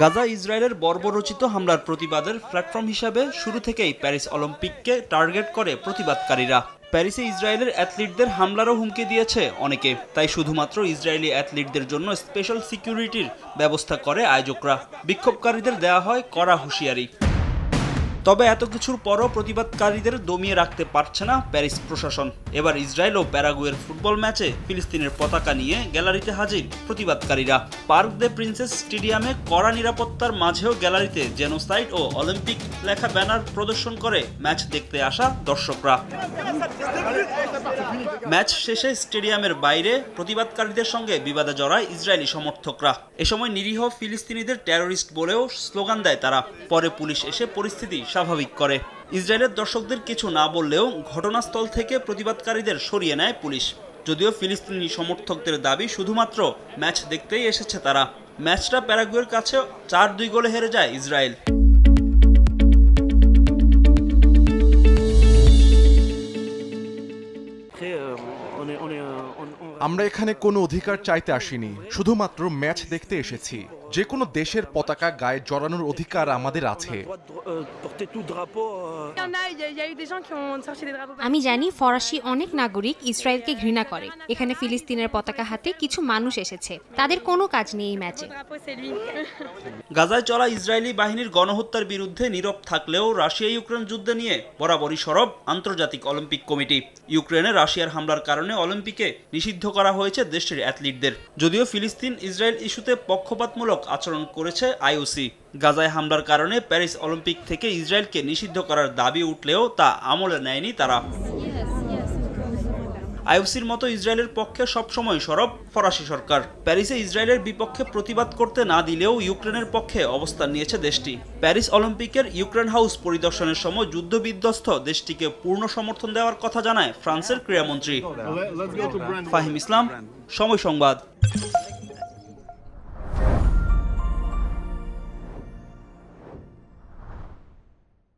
গাজা ইসরায়েলের বর্বরোচিত হামলার প্রতিবাদের প্ল্যাটফর্ম হিসাবে শুরু থেকেই প্যারিস অলিম্পিককে টার্গেট করে প্রতিবাদকারীরা। প্যারিসে ইসরায়েলের অ্যাথলিটদের হামলারও হুমকি দিয়েছে অনেকে, তাই শুধুমাত্র ইসরায়েলি অ্যাথলিটদের জন্য স্পেশাল সিকিউরিটির ব্যবস্থা করে আয়োজকরা। বিক্ষোভকারীদের দেওয়া হয় কড়া হুঁশিয়ারি। তবে এত কিছুর পরও প্রতিবাদকারীদের দমিয়ে রাখতে পারছে না প্যারিস প্রশাসন। এবার ইসরায়েল ও প্যারাগুয়ের ফুটবল ম্যাচে ফিলিস্তিনের পতাকা নিয়ে গ্যালারিতে হাজির প্রতিবাদকারীরা। পার্ক দে প্রিন্সেস স্টেডিয়ামে কড়া নিরাপত্তার মাঝেও গ্যালারিতে জেনোসাইড ও অলিম্পিক লেখা ব্যানার প্রদর্শন করে ম্যাচ দেখতে আসা দর্শকরা। ম্যাচ শেষে স্টেডিয়ামের বাইরে প্রতিবাদকারীদের সঙ্গে বিবাদে জড়ায় ইসরায়েলি সমর্থকরা। এ সময় নিরীহ ফিলিস্তিনিদের টেরোরিস্ট বলেও স্লোগান দেয় তারা। পরে পুলিশ এসে পরিস্থিতি স্বাভাবিক করে। ইসরায়েলের দর্শকদের কিছু না বললেও ঘটনাস্থল থেকে প্রতিবাদকারীদের সরিয়ে নেয় পুলিশ। যদিও ফিলিস্তিনি সমর্থকদের দাবি শুধুমাত্র ম্যাচ দেখতেই এসেছে তারা। ম্যাচটা প্যারাগুয়ের কাছে 4-2 গোলে হেরে যায় ইসরায়েল। আমরা এখানে কোনো অধিকার চাইতে আসিনি, শুধুমাত্র ম্যাচ দেখতে এসেছি। যে কোনো দেশের পতাকা গায়ে জড়ানোর অধিকার আমাদের আছে। আমি জানি ফরাসি অনেক নাগরিক ইসরায়েলকে ঘৃণা করে। এখানে ফিলিস্তিনের পতাকা হাতে কিছু মানুষ এসেছে, তাদের কোনো কাজ নেই এই ম্যাচে। গাজায় চলা ইসরায়েলি বাহিনীর গণহত্যার বিরুদ্ধে নীরব থাকলেও রাশিয়া ইউক্রেন যুদ্ধ নিয়ে বরাবরই সরব আন্তর্জাতিক অলিম্পিক কমিটি। ইউক্রেনে রাশিয়ার হামলার কারণে অলিম্পিকে নিষিদ্ধ করা হয়েছে দেশটির অ্যাথলিটদের। যদিও ফিলিস্তিন ইসরায়েল ইস্যুতে পক্ষপাতমূলক আচরণ করেছে আইওসি। গাজায় হামলার কারণে প্যারিস অলিম্পিক থেকে ইসরায়েলকে নিষিদ্ধ করার দাবি উঠলেও তা আমলে নেয়নি তারা। আইওসির মতো ইসরায়েলের পক্ষে সবসময় সরব ফরাসি সরকার। প্যারিসে ইসরায়েলের বিপক্ষে প্রতিবাদ করতে না দিলেও ইউক্রেনের পক্ষে অবস্থান নিয়েছে দেশটি। প্যারিস অলিম্পিকের ইউক্রেন হাউস পরিদর্শনের সময় যুদ্ধবিধ্বস্ত দেশটিকে পূর্ণ সমর্থন দেওয়ার কথা জানায় ফ্রান্সের ক্রীড়ামন্ত্রী। ফাহিম ইসলাম, সময় সংবাদ।